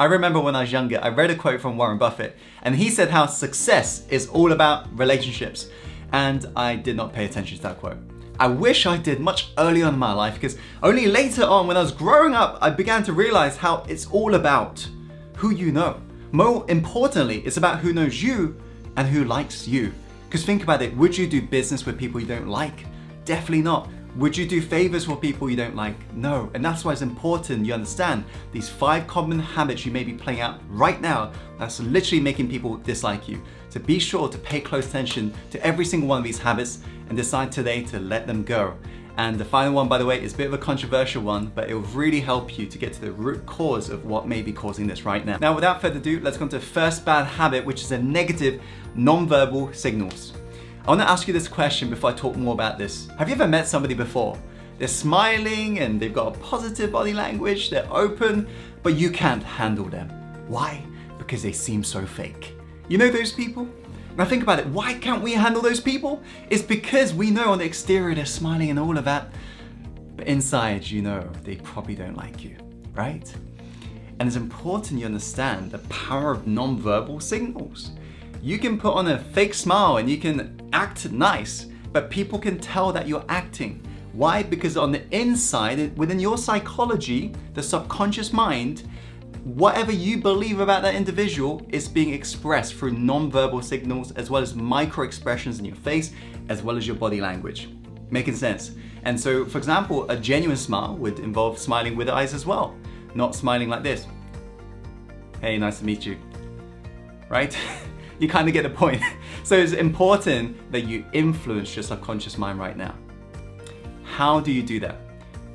I remember when I was younger, I read a quote from Warren Buffett, and he said how success is all about relationships. And I did not pay attention to that quote. I wish I did much earlier in my life, because only later on when I was growing up, I began to realize how it's all about who you know. More importantly, it's about who knows you and who likes you. Because think about it, would you do business with people you don't like? Definitely not. Would you do favors for people you don't like? No. And that's why it's important you understand these 5 common habits you may be playing out right now that's literally making people dislike you. So be sure to pay close attention to every single one of these habits and decide today to let them go. And the final one, by the way, is a bit of a controversial one, but it will really help you to get to the root cause of what may be causing this right now. Now, without further ado, let's go on to the first bad habit, which is a negative nonverbal signals. I want to ask you this question before I talk more about this. Have you ever met somebody before? They're smiling and they've got a positive body language, they're open, but you can't handle them. Why? Because they seem so fake. You know those people? Now think about it, why can't we handle those people? It's because we know on the exterior they're smiling and all of that, but inside you know they probably don't like you, right? And it's important you understand the power of nonverbal signals. You can put on a fake smile and you can act nice, but people can tell that you're acting. Why? Because on the inside, within your psychology, the subconscious mind, whatever you believe about that individual is being expressed through nonverbal signals, as well as micro expressions in your face, as well as your body language. Making sense? And so, for example, a genuine smile would involve smiling with the eyes as well, not smiling like this. Hey, nice to meet you. Right? You kind of get the point. So it's important that you influence your subconscious mind right now. How do you do that?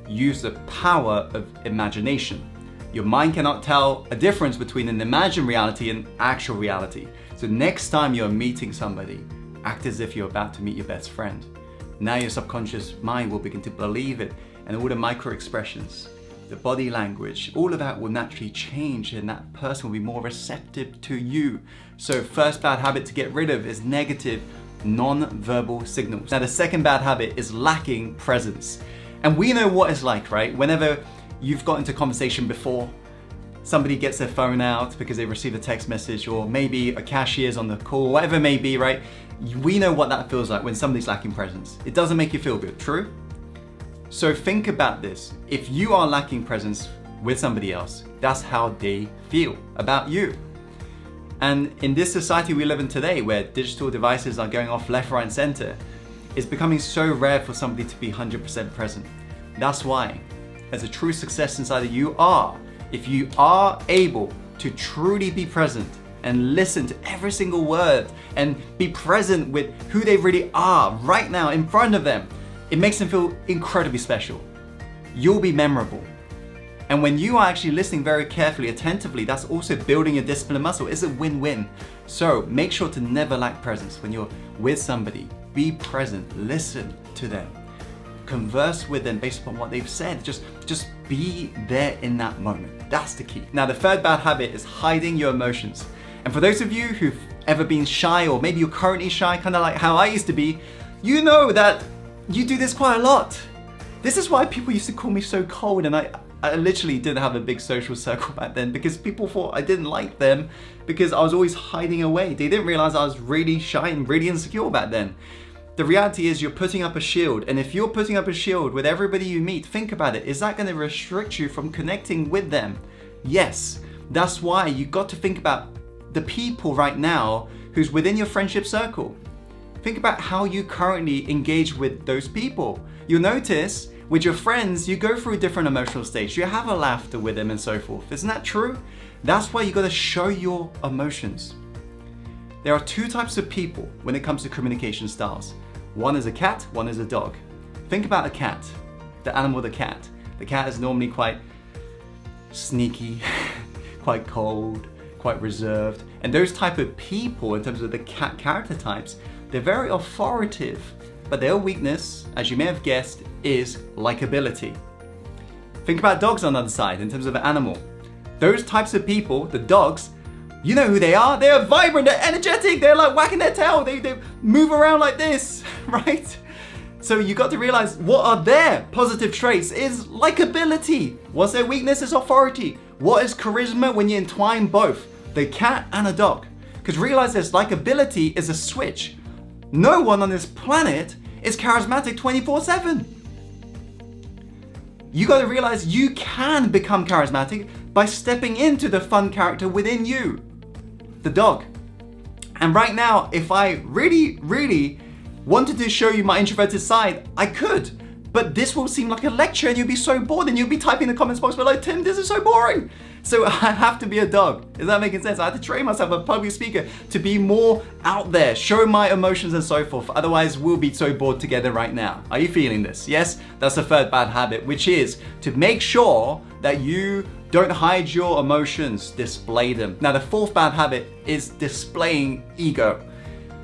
Use the power of imagination. Your mind cannot tell a difference between an imagined reality and actual reality. So next time you're meeting somebody, act as if you're about to meet your best friend. Now your subconscious mind will begin to believe it, and all the micro expressions, the body language, all of that will naturally change, and that person will be more receptive to you. So first bad habit to get rid of is negative non-verbal signals. Now the second bad habit is lacking presence. And we know what it's like, right? Whenever you've got into conversation before, somebody gets their phone out because they received a text message, or maybe a cashier's on the call, whatever it may be, right? We know what that feels like when somebody's lacking presence. It doesn't make you feel good, true? So think about this. If you are lacking presence with somebody else, that's how they feel about you. And in this society we live in today, where digital devices are going off left, right, and center, it's becoming so rare for somebody to be 100% present. That's why, as a true success inside of you are, if you are able to truly be present and listen to every single word and be present with who they really are right now in front of them, it makes them feel incredibly special. You'll be memorable. And when you are actually listening very carefully, attentively, that's also building a discipline muscle. It's a win-win. So make sure to never lack presence. When you're with somebody, be present, listen to them, converse with them based upon what they've said. Just be there in that moment. That's the key. Now, the third bad habit is hiding your emotions. And for those of you who've ever been shy, or maybe you're currently shy, kind of like how I used to be, you know that you do this quite a lot. This is why people used to call me so cold, and I literally didn't have a big social circle back then, because people thought I didn't like them because I was always hiding away. They didn't realize I was really shy and really insecure back then. The reality is you're putting up a shield, and if you're putting up a shield with everybody you meet, think about it. Is that going to restrict you from connecting with them? Yes. That's why you got to think about the people right now who's within your friendship circle. Think about how you currently engage with those people. You'll notice with your friends, you go through different emotional states. You have a laughter with them and so forth. Isn't that true? That's why you got to show your emotions. There are 2 types of people when it comes to communication styles. One is a cat, one is a dog. Think about a cat, the animal, the cat. The cat is normally quite sneaky, quite cold, quite reserved. And those type of people, in terms of the cat character types, they're very authoritative, but their weakness, as you may have guessed, is likability. Think about dogs on the other side, in terms of an animal. Those types of people, the dogs, you know who they are. They're vibrant, they're energetic, they're like whacking their tail, they move around like this, right? So you got to realize what are their positive traits is likability. What's their weakness is authority. What is charisma when you entwine both, the cat and a dog? Because realize this, likability is a switch. No one on this planet is charismatic 24/7. You gotta realize you can become charismatic by stepping into the fun character within you, the dog. And right now, if I really wanted to show you my introverted side, I could. But this will seem like a lecture and you'll be so bored and you'll be typing in the comments box below, Tim, this is so boring. So I have to be a dog. Is that making sense? I have to train myself as a public speaker to be more out there, show my emotions and so forth. Otherwise, we'll be so bored together right now. Are you feeling this? Yes? That's the third bad habit, which is to make sure that you don't hide your emotions, display them. Now, the fourth bad habit is displaying ego.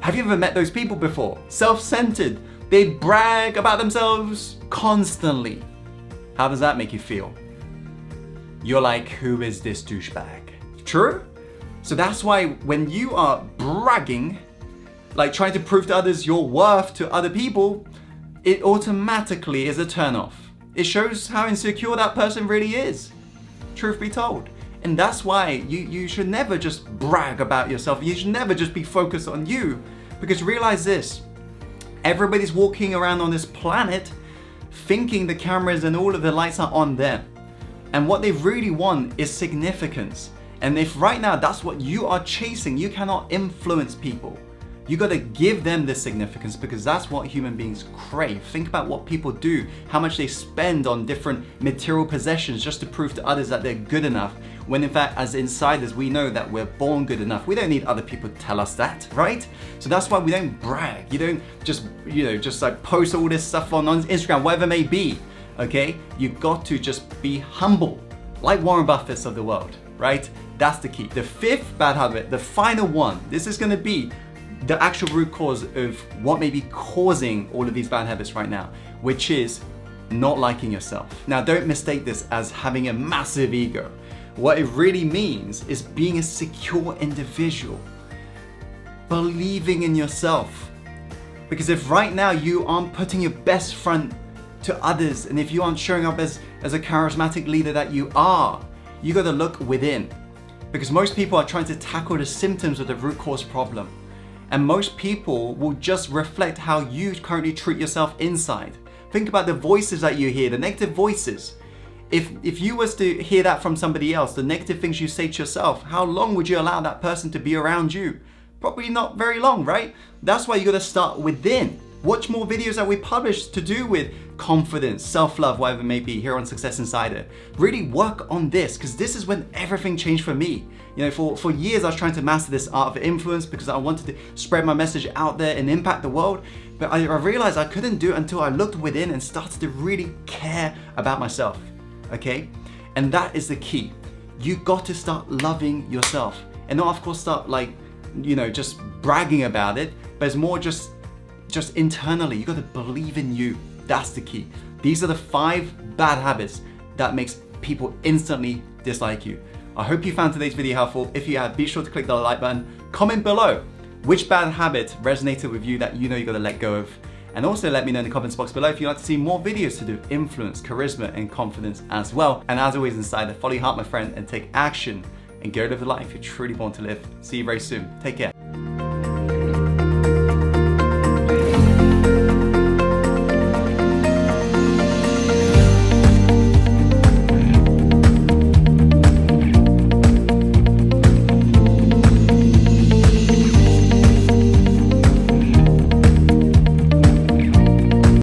Have you ever met those people before? Self-centered. They brag about themselves constantly. How does that make you feel? You're like, who is this douchebag? True? So that's why when you are bragging, like trying to prove to others your worth to other people, it automatically is a turn-off. It shows how insecure that person really is, truth be told. And that's why you should never just brag about yourself. You should never just be focused on you, because realize this, everybody's walking around on this planet thinking the cameras and all of the lights are on them. And what they really want is significance. And if right now that's what you are chasing, you cannot influence people. You gotta give them the significance, because that's what human beings crave. Think about what people do, how much they spend on different material possessions just to prove to others that they're good enough. When in fact, as insiders, we know that we're born good enough. We don't need other people to tell us that, right? So that's why we don't brag. You don't just, just like post all this stuff on Instagram, whatever it may be, okay? You've got to just be humble, like Warren Buffett's of the world, right? That's the key. The fifth bad habit, the final one, this is gonna be the actual root cause of what may be causing all of these bad habits right now, which is not liking yourself. Now, don't mistake this as having a massive ego. What it really means is being a secure individual, believing in yourself. Because if right now you aren't putting your best front to others, and if you aren't showing up as a charismatic leader that you are, you gotta look within. Because most people are trying to tackle the symptoms of the root cause problem. And most people will just reflect how you currently treat yourself inside. Think about the voices that you hear, the negative voices. If you was to hear that from somebody else, the negative things you say to yourself, how long would you allow that person to be around you? Probably not very long, right? That's why you gotta start within. Watch more videos that we publish to do with confidence, self-love, whatever it may be, here on Success Insider. Really work on this, because this is when everything changed for me. For years I was trying to master this art of influence because I wanted to spread my message out there and impact the world. But I realized I couldn't do it until I looked within and started to really care about myself, okay? And that is the key. You got to start loving yourself. And not, of course, start just bragging about it, but it's more just internally. You got to believe in you. That's the key. These are the 5 bad habits that makes people instantly dislike you. I hope you found today's video helpful. If you have, be sure to click the like button. Comment below which bad habit resonated with you that you know you got to let go of. And also let me know in the comments box below if you'd like to see more videos to do influence, charisma, and confidence as well. And as always, Insider, follow your heart, my friend, and take action and go live the life you truly want to live. See you very soon. Take care.